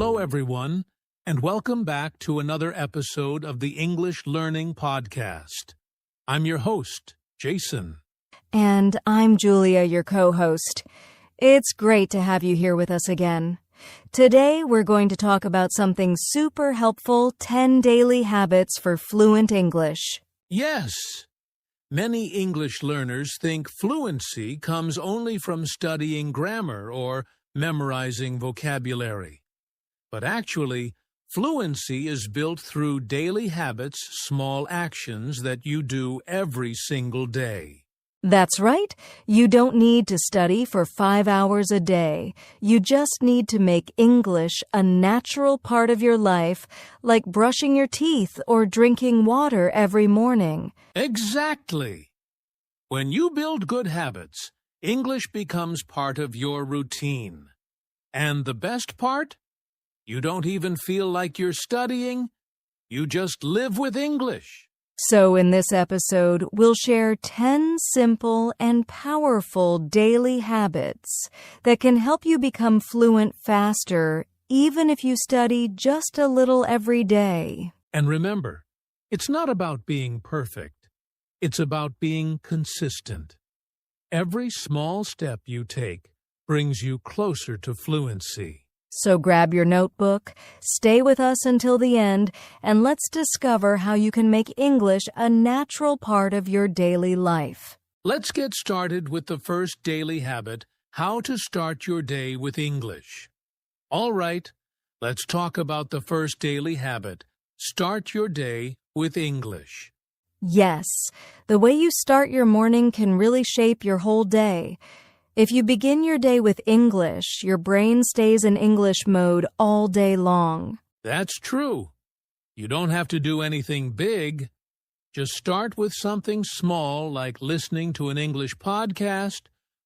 Hello, everyone, and welcome back to another episode of the English Learning Podcast. I'm your host, Jason. And I'm Julia, your co-host. It's great to have you here with us again. Today, we're going to talk about something super helpful, 10 daily habits for fluent English. Yes, many English learners think fluency comes only from studying grammar or memorizing vocabulary. But actually, fluency is built through daily habits, small actions that you do every single day. That's right. You don't need to study for 5 hours a day. You just need to make English a natural part of your life, like brushing your teeth or drinking water every morning. Exactly. When you build good habits, English becomes part of your routine. And the best part? You don't even feel like you're studying. You just live with English. So in this episode, we'll share 10 simple and powerful daily habits that can help you become fluent faster, even if you study just a little every day. And remember, it's not about being perfect. It's about being consistent. Every small step you take brings you closer to fluency. So grab your notebook, stay with us until the end, and let's discover how you can make English a natural part of your daily life. Let's get started with the first daily habit, how to start your day with English. All right, let's talk about the first daily habit, start your day with English. Yes, the way you start your morning can really shape your whole day. If you begin your day with English, your brain stays in English mode all day long. That's true. You don't have to do anything big. Just start with something small like listening to an English podcast,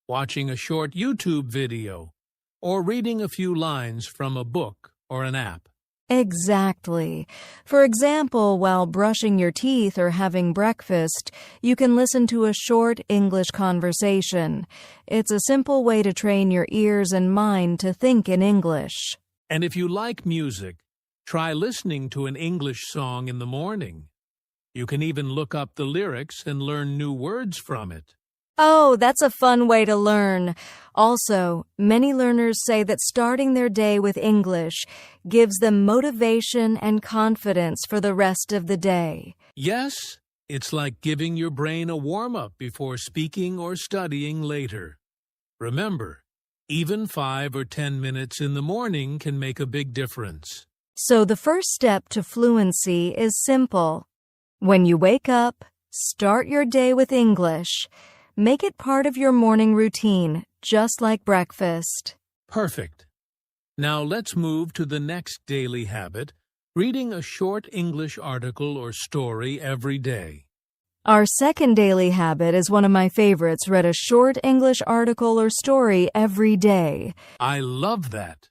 watching a short YouTube video, or reading a few lines from a book or an app. Exactly. For example, while brushing your teeth or having breakfast, you can listen to a short English conversation. It's a simple way to train your ears and mind to think in English. And if you like music, try listening to an English song in the morning. You can even look up the lyrics and learn new words from it. Oh, that's a fun way to learn. Also, many learners say that starting their day with English gives them motivation and confidence for the rest of the day. Yes, it's like giving your brain a warm-up before speaking or studying later. Remember, even 5 or 10 minutes in the morning can make a big difference. So the first step to fluency is simple. When you wake up, start your day with English. Make it part of your morning routine, just like breakfast. Perfect. Now let's move to the next daily habit, reading a short English article or story every day. Our second daily habit is one of my favorites, read a short English article or story every day. I love that.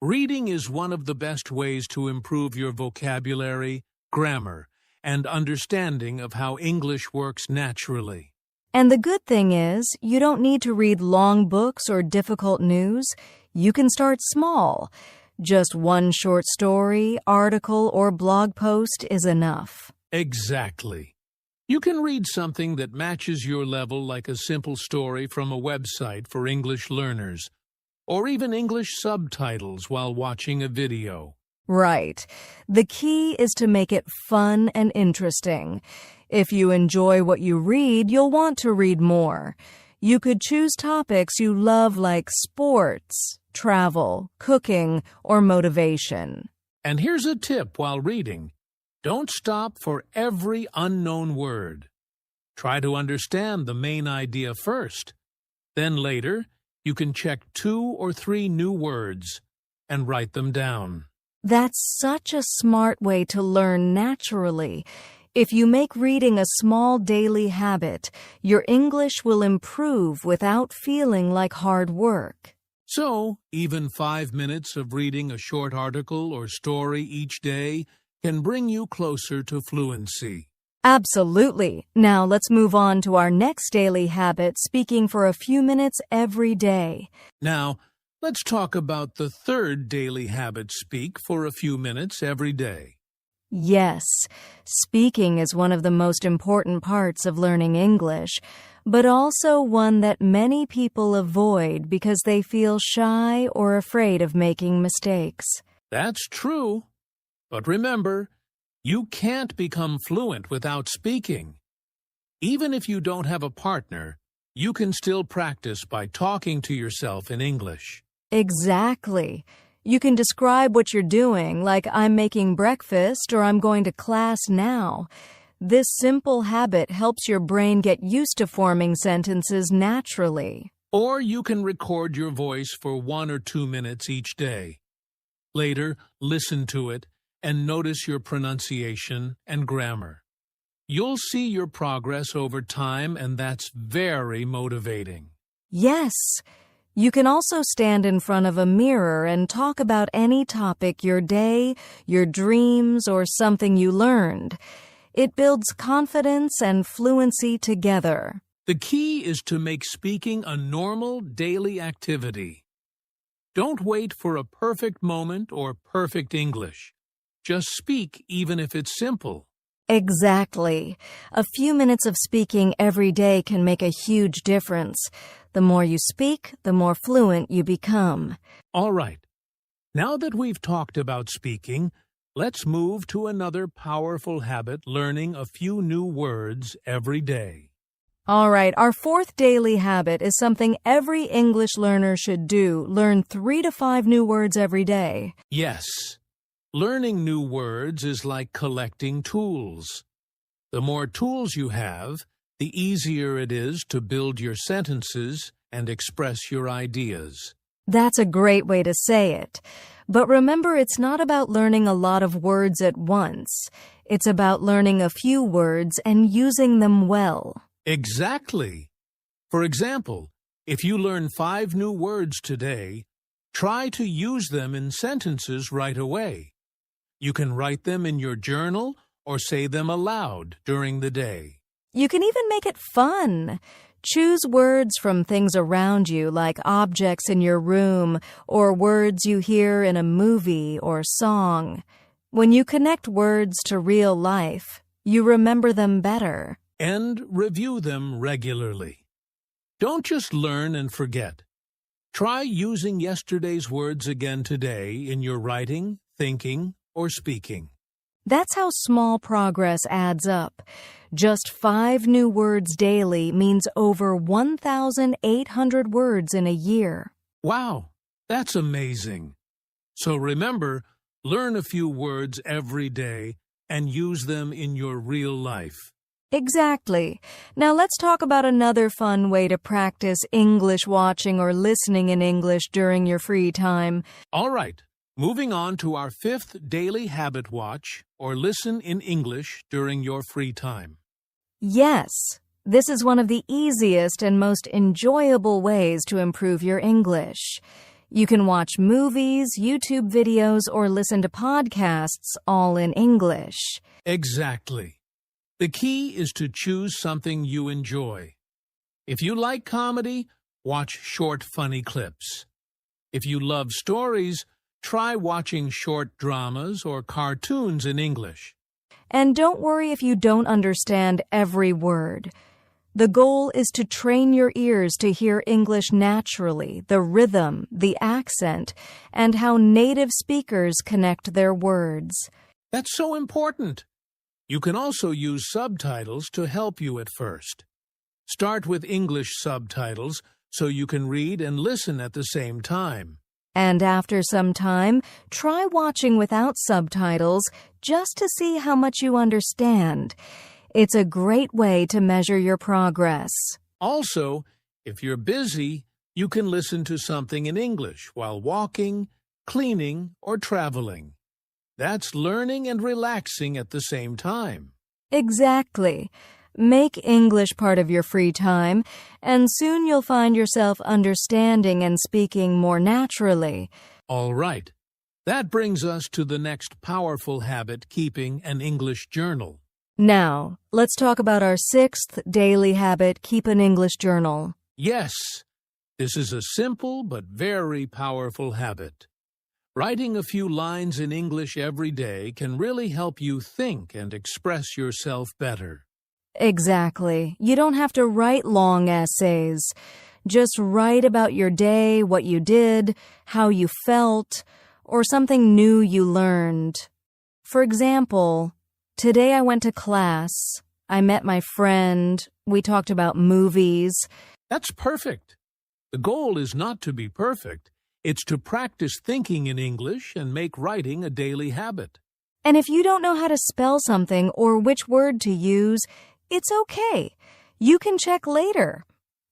Reading is one of the best ways to improve your vocabulary, grammar, and understanding of how English works naturally. And the good thing is, you don't need to read long books or difficult news. You can start small. Just one short story, article, or blog post is enough. Exactly. You can read something that matches your level, like a simple story from a website for English learners, or even English subtitles while watching a video. Right. The key is to make it fun and interesting. If you enjoy what you read, you'll want to read more. You could choose topics you love like sports, travel, cooking, or motivation. And here's a tip while reading. Don't stop for every unknown word. Try to understand the main idea first. Then later, you can check 2 or 3 new words and write them down. That's such a smart way to learn naturally. If you make reading a small daily habit, your English will improve without feeling like hard work. So, even 5 minutes of reading a short article or story each day can bring you closer to fluency. Absolutely. Now let's move on to our next daily habit, speaking for a few minutes every day. Now, let's talk about the third daily habit: speak for a few minutes every day. Yes, speaking is one of the most important parts of learning English, but also one that many people avoid because they feel shy or afraid of making mistakes. That's true. But remember, you can't become fluent without speaking. Even if you don't have a partner, you can still practice by talking to yourself in English. Exactly. You can describe what you're doing, like I'm making breakfast or I'm going to class now. This simple habit helps your brain get used to forming sentences naturally. Or you can record your voice for 1 or 2 minutes each day. Later, listen to it and notice your pronunciation and grammar. You'll see your progress over time, and that's very motivating. Yes. You can also stand in front of a mirror and talk about any topic: your day, your dreams, or something you learned. It builds confidence and fluency together. The key is to make speaking a normal daily activity. Don't wait for a perfect moment or perfect English. Just speak even if it's simple. Exactly. A few minutes of speaking every day can make a huge difference. The more you speak, the more fluent you become. All right. Now that we've talked about speaking, let's move to another powerful habit: learning a few new words every day. All right, our fourth daily habit is something every English learner should do: learn 3 to 5 new words every day. Yes. Learning new words is like collecting tools. The more tools you have, the easier it is to build your sentences and express your ideas. That's a great way to say it. But remember, it's not about learning a lot of words at once. It's about learning a few words and using them well. Exactly. For example, if you learn 5 new words today, try to use them in sentences right away. You can write them in your journal or say them aloud during the day. You can even make it fun. Choose words from things around you, like objects in your room or words you hear in a movie or song. When you connect words to real life, you remember them better. And review them regularly. Don't just learn and forget. Try using yesterday's words again today in your writing, thinking, or speaking. That's how small progress adds up. Just 5 new words daily means over 1,800 words in a year. Wow, that's amazing. So remember, learn a few words every day and use them in your real life. Exactly. Now let's talk about another fun way to practice English watching or listening in English during your free time. All right. Moving on to our 5th daily habit: watch or listen in English during your free time. Yes, this is one of the easiest and most enjoyable ways to improve your English. You can watch movies, YouTube videos, or listen to podcasts all in English. Exactly. The key is to choose something you enjoy. If you like comedy, watch short, funny clips. If you love stories, try watching short dramas or cartoons in English. And don't worry if you don't understand every word. The goal is to train your ears to hear English naturally, the rhythm, the accent, and how native speakers connect their words. That's so important. You can also use subtitles to help you at first. Start with English subtitles so you can read and listen at the same time. And after some time, try watching without subtitles just to see how much you understand. It's a great way to measure your progress. Also, if you're busy, you can listen to something in English while walking, cleaning, or traveling. That's learning and relaxing at the same time. Exactly. Make English part of your free time, and soon you'll find yourself understanding and speaking more naturally. All right. That brings us to the next powerful habit: keeping an English journal. Now, let's talk about our 6th daily habit: keep an English journal. Yes. This is a simple but very powerful habit. Writing a few lines in English every day can really help you think and express yourself better. Exactly. You don't have to write long essays. Just write about your day, what you did, how you felt, or something new you learned. For example, today I went to class. I met my friend. We talked about movies. That's perfect. The goal is not to be perfect. It's to practice thinking in English and make writing a daily habit. And if you don't know how to spell something or which word to use, it's okay. You can check later.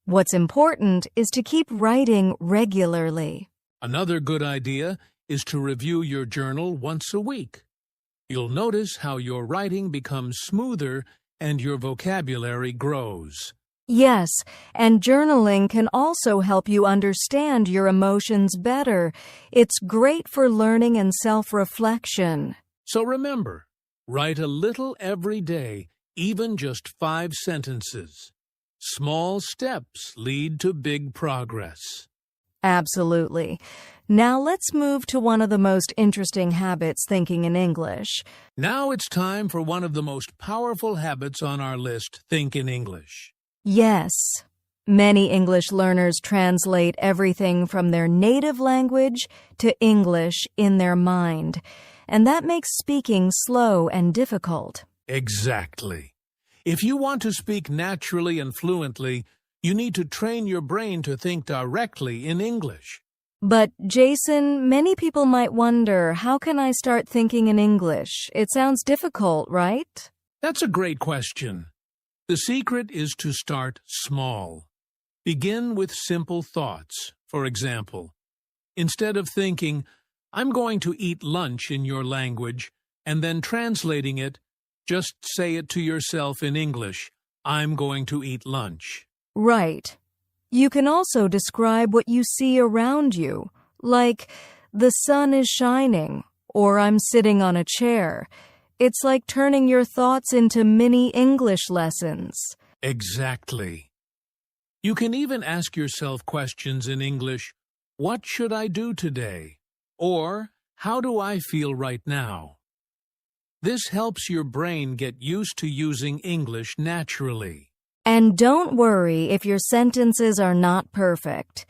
What's important is to keep writing regularly. Another good idea is to review your journal once a week. You'll notice how your writing becomes smoother and your vocabulary grows. Yes, and journaling can also help you understand your emotions better. It's great for learning and self-reflection. So remember, write a little every day, even just 5 sentences. Small steps lead to big progress. Absolutely. Now let's move to one of the most interesting habits thinking in English. Now it's time for one of the most powerful habits on our list, Think in English. Yes. Many English learners translate everything from their native language to English in their mind, and that makes speaking slow and difficult. Exactly. If you want to speak naturally and fluently, you need to train your brain to think directly in English. But, Jason, many people might wonder, how can I start thinking in English? It sounds difficult, right? That's a great question. The secret is to start small. Begin with simple thoughts. For example, instead of thinking, I'm going to eat lunch in your language, and then translating it, just say it to yourself in English, I'm going to eat lunch. Right. You can also describe what you see around you, like, the sun is shining, or I'm sitting on a chair. It's like turning your thoughts into mini English lessons. Exactly. You can even ask yourself questions in English, what should I do today? Or, how do I feel right now? This helps your brain get used to using English naturally. And don't worry if your sentences are not perfect.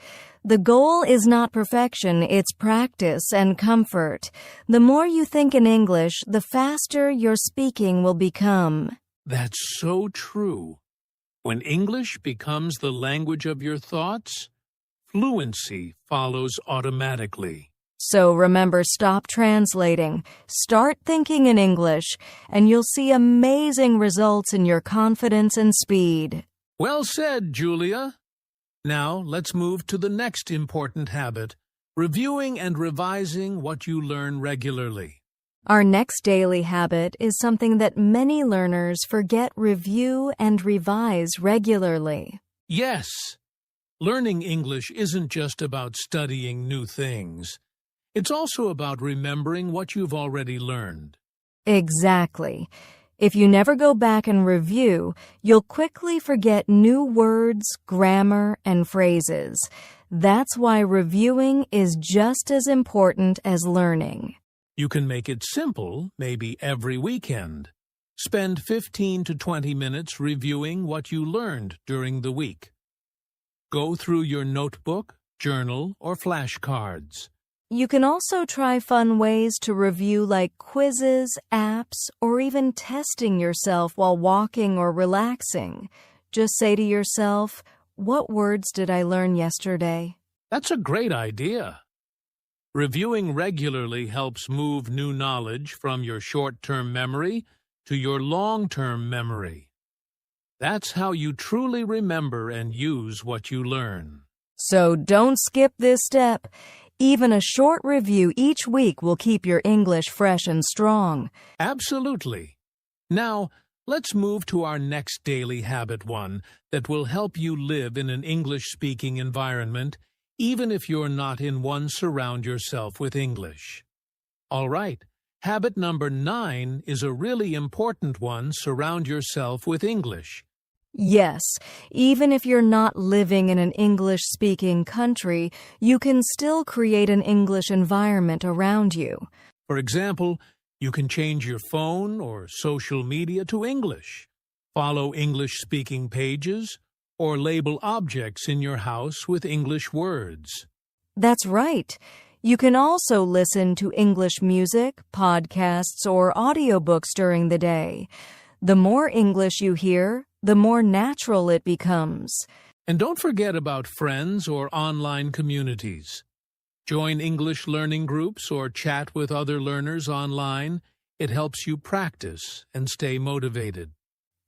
The goal is not perfection, it's practice and comfort. The more you think in English, the faster your speaking will become. That's so true. When English becomes the language of your thoughts, fluency follows automatically. So remember, stop translating. Start thinking in English, and you'll see amazing results in your confidence and speed. Well said, Julia. Now, let's move to the next important habit, reviewing and revising what you learn regularly. Our next daily habit is something that many learners forget: review and revise regularly. Yes, learning English isn't just about studying new things. It's also about remembering what you've already learned. Exactly. If you never go back and review, you'll quickly forget new words, grammar, and phrases. That's why reviewing is just as important as learning. You can make it simple, maybe every weekend. Spend 15 to 20 minutes reviewing what you learned during the week. Go through your notebook, journal, or flashcards. You can also try fun ways to review, like quizzes, apps, or even testing yourself while walking or relaxing. Just say to yourself, what words did I learn yesterday? That's a great idea. Reviewing regularly helps move new knowledge from your short-term memory to your long-term memory. That's how you truly remember and use what you learn. So don't skip this step. Even a short review each week will keep your English fresh and strong. Absolutely. Now, let's move to our next daily habit, one that will help you live in an English-speaking environment, even if you're not in one. Surround yourself with English. All right, habit number 9 is a really important one. Surround yourself with English. Yes, even if you're not living in an English-speaking country, you can still create an English environment around you. For example, you can change your phone or social media to English, follow English-speaking pages, or label objects in your house with English words. That's right. You can also listen to English music, podcasts, or audiobooks during the day. The more English you hear, the more natural it becomes. And don't forget about friends or online communities. Join English learning groups or chat with other learners online. It helps you practice and stay motivated.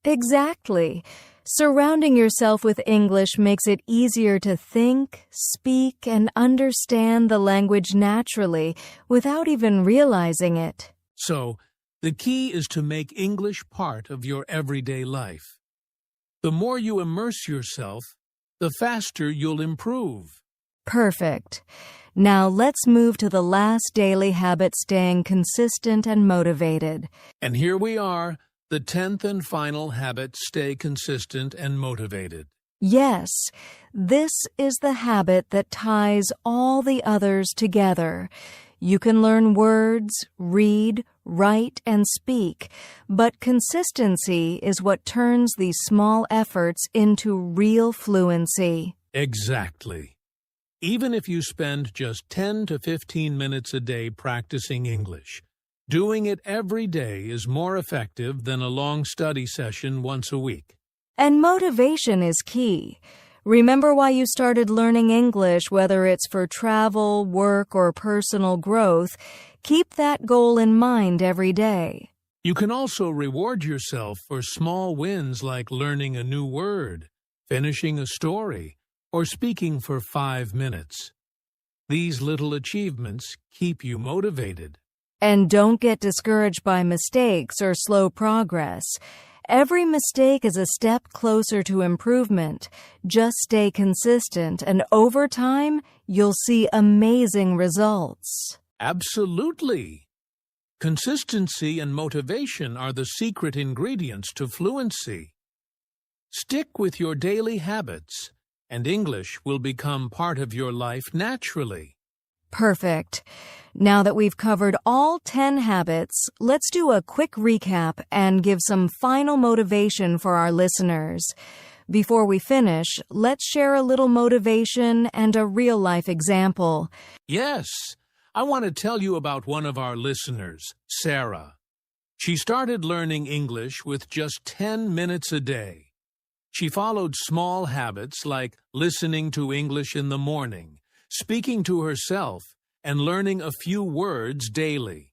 Exactly. Surrounding yourself with English makes it easier to think, speak, and understand the language naturally without even realizing it. So, the key is to make English part of your everyday life. The more you immerse yourself, the faster you'll improve. Perfect. Now let's move to the last daily habit, staying consistent and motivated. And here we are, the 10th and final habit, stay consistent and motivated. Yes, this is the habit that ties all the others together. You can learn words, read, write, and speak, but consistency is what turns these small efforts into real fluency. Exactly. Even if you spend just 10 to 15 minutes a day practicing English, doing it every day is more effective than a long study session once a week. And motivation is key. Remember why you started learning English, whether it's for travel, work, or personal growth. Keep that goal in mind every day. You can also reward yourself for small wins like learning a new word, finishing a story, or speaking for 5 minutes. These little achievements keep you motivated. And don't get discouraged by mistakes or slow progress. Every mistake is a step closer to improvement. Just stay consistent, and over time, you'll see amazing results. Absolutely. Consistency and motivation are the secret ingredients to fluency. Stick with your daily habits, and English will become part of your life naturally. Perfect. Now that we've covered all 10 habits, let's do a quick recap and give some final motivation for our listeners. Before we finish, let's share a little motivation and a real-life example. Yes, I want to tell you about one of our listeners, Sarah. She started learning English with just 10 minutes a day. She followed small habits like listening to English in the morning, speaking to herself, and learning a few words daily.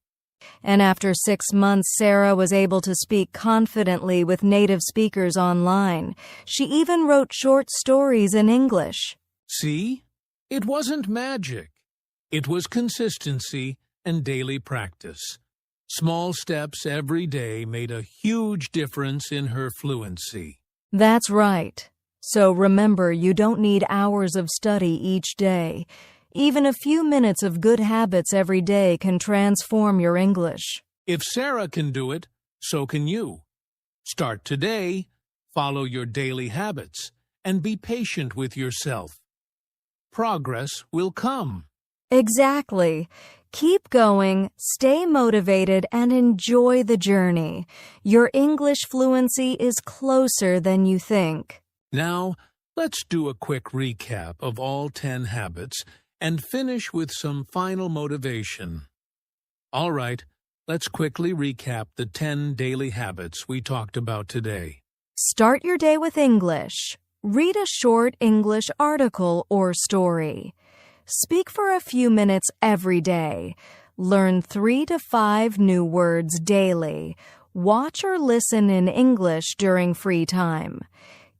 And after 6 months, Sarah was able to speak confidently with native speakers online. She even wrote short stories in English. See? It wasn't magic. It was consistency and daily practice. Small steps every day made a huge difference in her fluency. That's right. So remember, you don't need hours of study each day. Even a few minutes of good habits every day can transform your English. If Sarah can do it, so can you. Start today, follow your daily habits, and be patient with yourself. Progress will come. Exactly. Keep going, stay motivated, and enjoy the journey. Your English fluency is closer than you think. Now, let's do a quick recap of all 10 habits and finish with some final motivation. All right, let's quickly recap the 10 daily habits we talked about today. Start your day with English. Read a short English article or story. Speak for a few minutes every day. Learn 3 to 5 new words daily. Watch or listen in English during free time.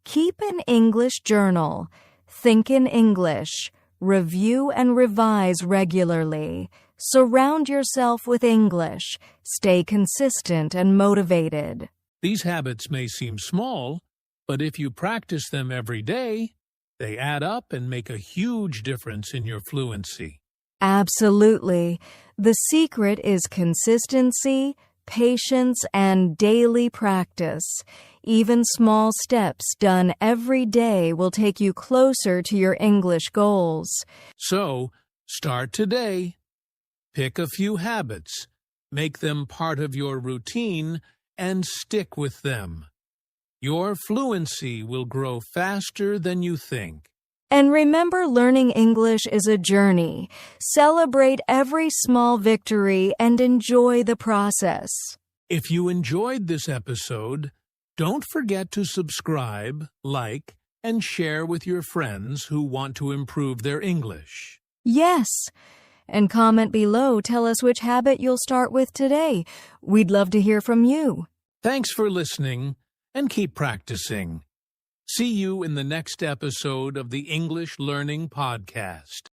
Keep an English journal. Think in English. Review and revise regularly. Surround yourself with English. Stay consistent and motivated. These habits may seem small, but if you practice them every day, they add up and make a huge difference in your fluency. Absolutely. The secret is consistency, patience, and daily practice. Even small steps done every day will take you closer to your English goals. So, start today. Pick a few habits, make them part of your routine, and stick with them. Your fluency will grow faster than you think. And remember, learning English is a journey. Celebrate every small victory and enjoy the process. If you enjoyed this episode, don't forget to subscribe, like, and share with your friends who want to improve their English. Yes. And comment below, tell us which habit you'll start with today. We'd love to hear from you. Thanks for listening, and keep practicing. See you in the next episode of the English Learning Podcast.